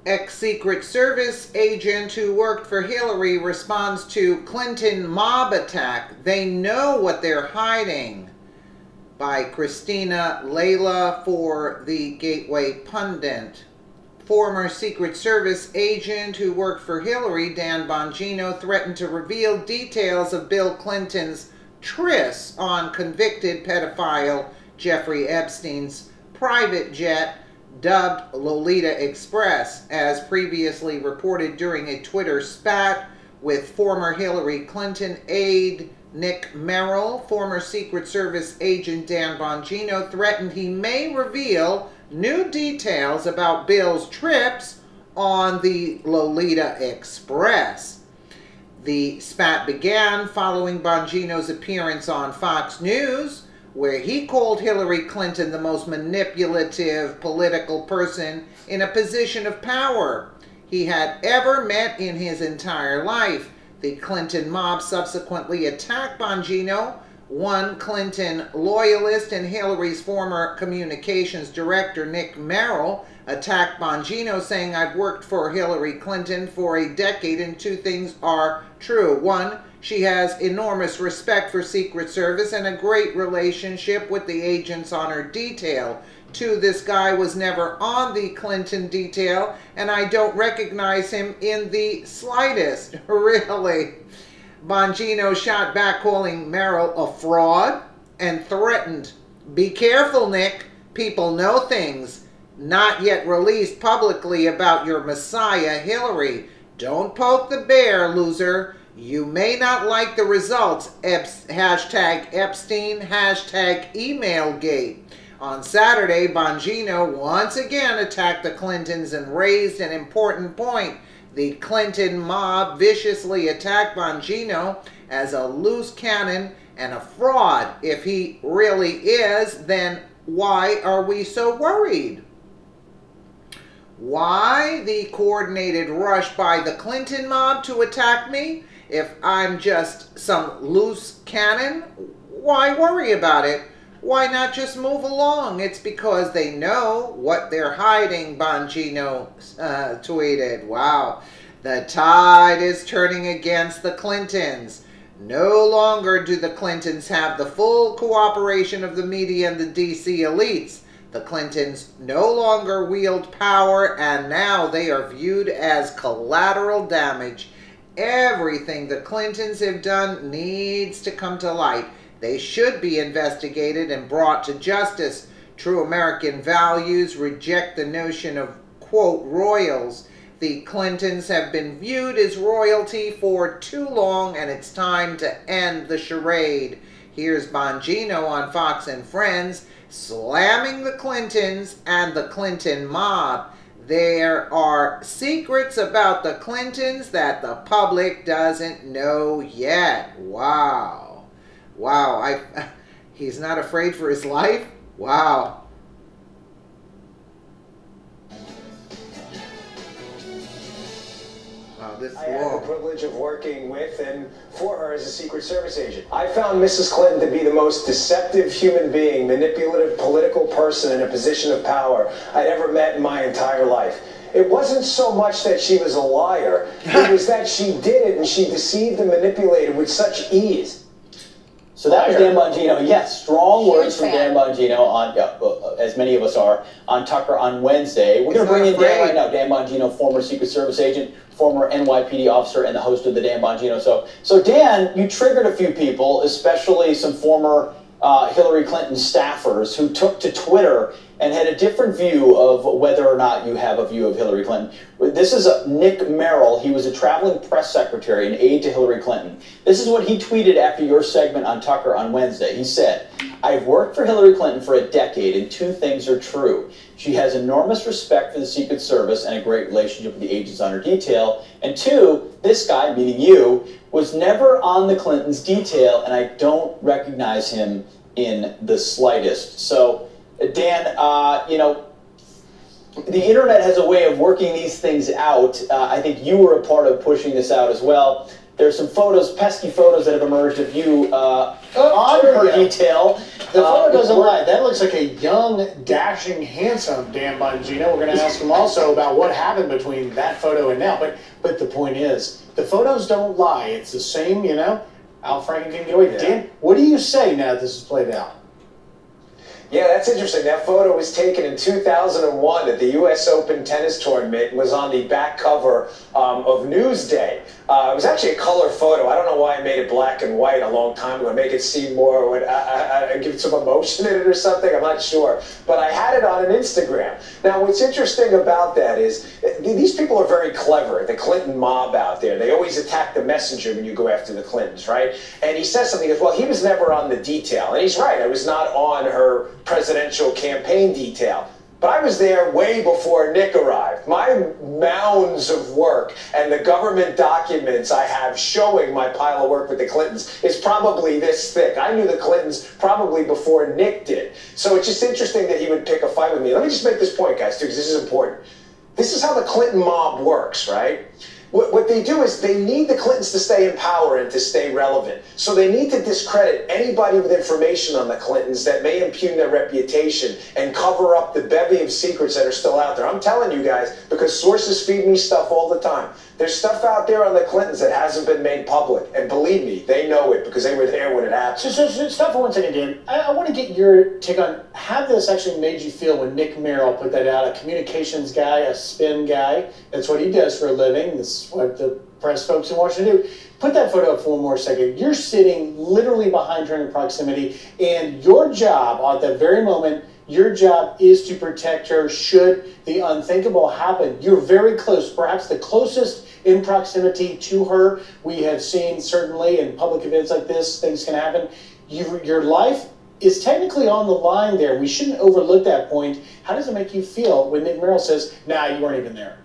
Ex-Secret Service agent who worked for Hillary responds to Clinton mob attack. They know what they're hiding. By Christina Layla for the Gateway Pundit. Former Secret Service agent who worked for Hillary, Dan Bongino, threatened to reveal details of Bill Clinton's tryst on convicted pedophile Jeffrey Epstein's private jet dubbed Lolita Express, as previously reported during a Twitter spat with former Hillary Clinton aide Nick Merrill. Former Secret Service agent Dan Bongino threatened he may reveal new details about Bill's trips on the Lolita Express. The spat began following Bongino's appearance on Fox News, where he called Hillary Clinton the most manipulative political person in a position of power he had ever met in his entire life. The Clinton mob subsequently attacked Bongino. One Clinton loyalist and Hillary's former communications director, Nick Merrill, attacked Bongino, saying, "I've worked for Hillary Clinton for a decade and two things are true. One, she has enormous respect for Secret Service and a great relationship with the agents on her detail. Two, this guy was never on the Clinton detail, and I don't recognize him in the slightest." Really? Bongino shot back, calling Merrill a fraud, and threatened, "Be careful, Nick. People know things not yet released publicly about your messiah, Hillary. Don't poke the bear, loser. You may not like the results. Hashtag Epstein, hashtag Emailgate." On Saturday, Bongino once again attacked the Clintons and raised an important point. The Clinton mob viciously attacked Bongino as a loose cannon and a fraud. If he really is, then why are we so worried? Why the coordinated rush by the Clinton mob to attack me? If I'm just some loose cannon, why worry about it? Why not just move along? It's because they know what they're hiding, Bongino tweeted. Wow. The tide is turning against the Clintons. No longer do the Clintons have the full cooperation of the media and the DC elites. The Clintons no longer wield power, and now they are viewed as collateral damage. Everything the Clintons have done needs to come to light. They should be investigated and brought to justice. True American values reject the notion of, quote, royals. The Clintons have been viewed as royalty for too long, and it's time to end the charade. Here's Bongino on Fox and Friends slamming the Clintons and the Clinton mob. There are secrets about the Clintons that the public doesn't know yet. Wow. Wow. He's not afraid for his life? Wow. I had the privilege of working with and for her as a Secret Service agent. I found Mrs. Clinton to be the most deceptive human being, manipulative political person in a position of power I'd ever met in my entire life. It wasn't so much that she was a liar, it was that she did it and she deceived and manipulated with such ease. So that was Dan Bongino. Yes, strong words from Dan Bongino on, as many of us are, on Tucker on Wednesday. We're going to bring in Dan right now. Dan Bongino, former Secret Service agent, former NYPD officer, and the host of the Dan Bongino. So Dan, you triggered a few people, especially some former Hillary Clinton staffers who took to Twitter and had a different view of whether or not you have a view of Hillary Clinton. This is Nick Merrill. He was a traveling press secretary and aide to Hillary Clinton. This is what he tweeted after your segment on Tucker on Wednesday. He said, "I've worked for Hillary Clinton for a decade, and two things are true. She has enormous respect for the Secret Service and a great relationship with the agents on her detail. And two, this guy, meaning you, was never on the Clintons' detail, and I don't recognize him in the slightest." So, Dan, the internet has a way of working these things out. I think you were a part of pushing this out as well. There's some photos, pesky photos that have emerged of you on her detail. The photo doesn't lie. That looks like a young, dashing, handsome Dan Bongino. We're going to ask him also about what happened between that photo and now. But the point is, the photos don't lie. It's the same, you know. Al Franken can get away. Yeah. Dan, what do you say now that this is played out? Yeah, that's interesting. That photo was taken in 2001 at the U.S. Open tennis tournament. It was on the back cover of Newsday. It was actually a color photo. I don't know why I made it black and white a long time ago. Make it seem more, give some emotion in it or something. I'm not sure. But I had it on an Instagram. Now, what's interesting about that is these people are very clever. The Clinton mob out there, they always attack the messenger when you go after the Clintons, right? And he says something, he goes, well, he was never on the detail. And he's right. I was not on her presidential campaign detail. But I was there way before Nick arrived. My mounds of work and the government documents I have showing my pile of work with the Clintons is probably this thick. I knew the Clintons probably before Nick did. So it's just interesting that he would pick a fight with me. Let me just make this point, guys, too, because this is important. This is how the Clinton mob works, right? What they do is they need the Clintons to stay in power and to stay relevant. So they need to discredit anybody with information on the Clintons that may impugn their reputation and cover up the bevy of secrets that are still out there. I'm telling you guys, because sources feed me stuff all the time. There's stuff out there on the Clintons that hasn't been made public. And believe me, they know it because they were there when it happened. So stop for 1 second, Dan. I want to get your take on how this actually made you feel when Nick Merrill put that out, a communications guy, a spin guy. That's what he does for a living. This is what the press folks in Washington do. Put that photo up for 1 more second. You're sitting literally behind her in proximity, and your job at that very moment, your job is to protect her should the unthinkable happen. You're very close, perhaps the closest in proximity to her. We have seen, certainly, in public events like this, things can happen. Your life is technically on the line there. We shouldn't overlook that point. How does it make you feel when Nick Merrill says, nah, you weren't even there?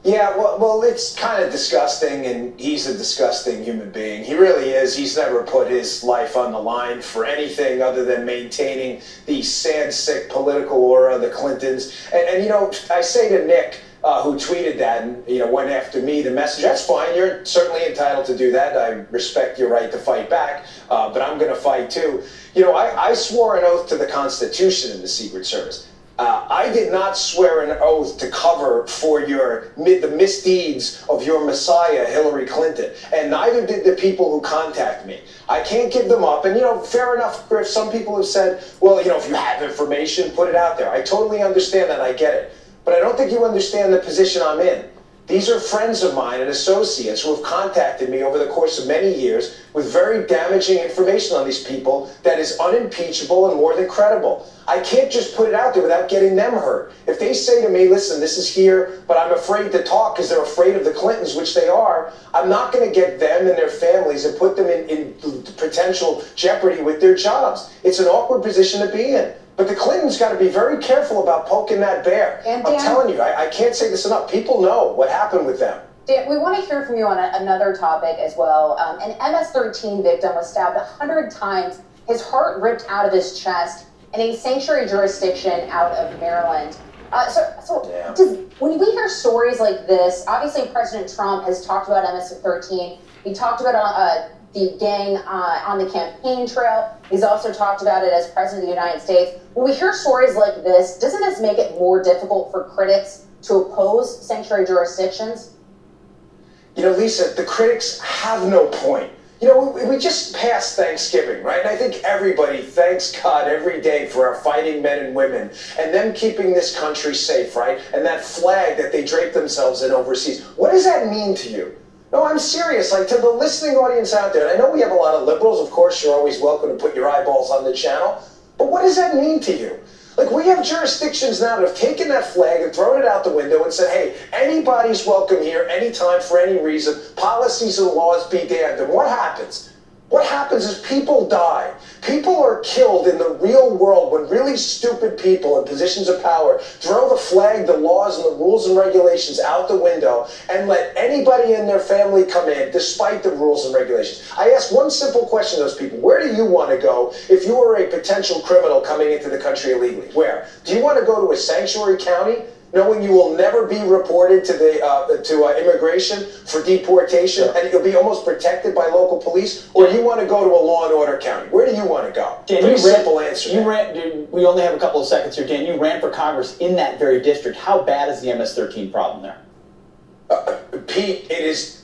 Yeah, well, it's kind of disgusting, and he's a disgusting human being. He really is. He's never put his life on the line for anything other than maintaining the sad, sick political aura of the Clintons. And you know, I say to Nick, who tweeted that and, you know, went after me, the message, that's fine. You're certainly entitled to do that. I respect your right to fight back, but I'm going to fight too. You know, I swore an oath to the Constitution in the Secret Service. I did not swear an oath to cover for the misdeeds of your messiah, Hillary Clinton, and neither did the people who contact me. I can't give them up, and, you know, fair enough, Griff, some people have said, well, you know, if you have information, put it out there. I totally understand that, I get it, but I don't think you understand the position I'm in. These are friends of mine and associates who have contacted me over the course of many years with very damaging information on these people that is unimpeachable and more than credible. I can't just put it out there without getting them hurt. If they say to me, listen, this is here, but I'm afraid to talk because they're afraid of the Clintons, which they are, I'm not going to get them and their families and put them in potential jeopardy with their jobs. It's an awkward position to be in. But the Clintons got to be very careful about poking that bear. And Dan, I'm telling you, I can't say this enough. People know what happened with them. Dan, we want to hear from you on another topic as well. An MS-13 victim was stabbed 100 times, his heart ripped out of his chest in a sanctuary jurisdiction out of Maryland. When we hear stories like this, obviously President Trump has talked about MS-13. He talked about the gang on the campaign trail. He's also talked about it as President of the United States. When we hear stories like this, doesn't this make it more difficult for critics to oppose sanctuary jurisdictions? You know, Lisa, the critics have no point. You know, we just passed Thanksgiving, right? And I think everybody thanks God every day for our fighting men and women and them keeping this country safe, right? And that flag that they drape themselves in overseas. What does that mean to you? No, I'm serious. Like, to the listening audience out there, and I know we have a lot of liberals. Of course, you're always welcome to put your eyeballs on the channel. But what does that mean to you? Like, we have jurisdictions now that have taken that flag and thrown it out the window and said, hey, anybody's welcome here, anytime, for any reason. Policies and laws be damned. And what happens? What happens is people die. People are killed in the real world when really stupid people in positions of power throw the flag, the laws, and the rules and regulations out the window and let anybody in their family come in despite the rules and regulations. I ask one simple question to those people. Where do you want to go if you were a potential criminal coming into the country illegally? Where? Do you want to go to a sanctuary county? knowing you will never be reported to the immigration for deportation, Sure. and you'll be almost protected by local police, or you want to go to a law and order county? Where do you want to go? Dan, Pretty simple answer. We only have a couple of seconds here, Dan. You ran for Congress in that very district. How bad is the MS-13 problem there? Pete, it's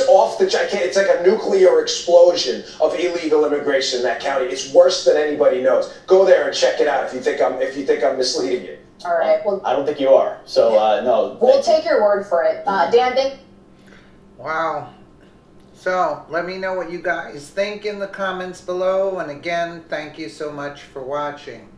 off the. It's like a nuclear explosion of illegal immigration in that county. It's worse than anybody knows. Go there and check it out if you think I'm misleading you. All right. Well, I don't think you are. So no. We'll take your word for it, Dan. Wow. So let me know what you guys think in the comments below. And again, thank you so much for watching.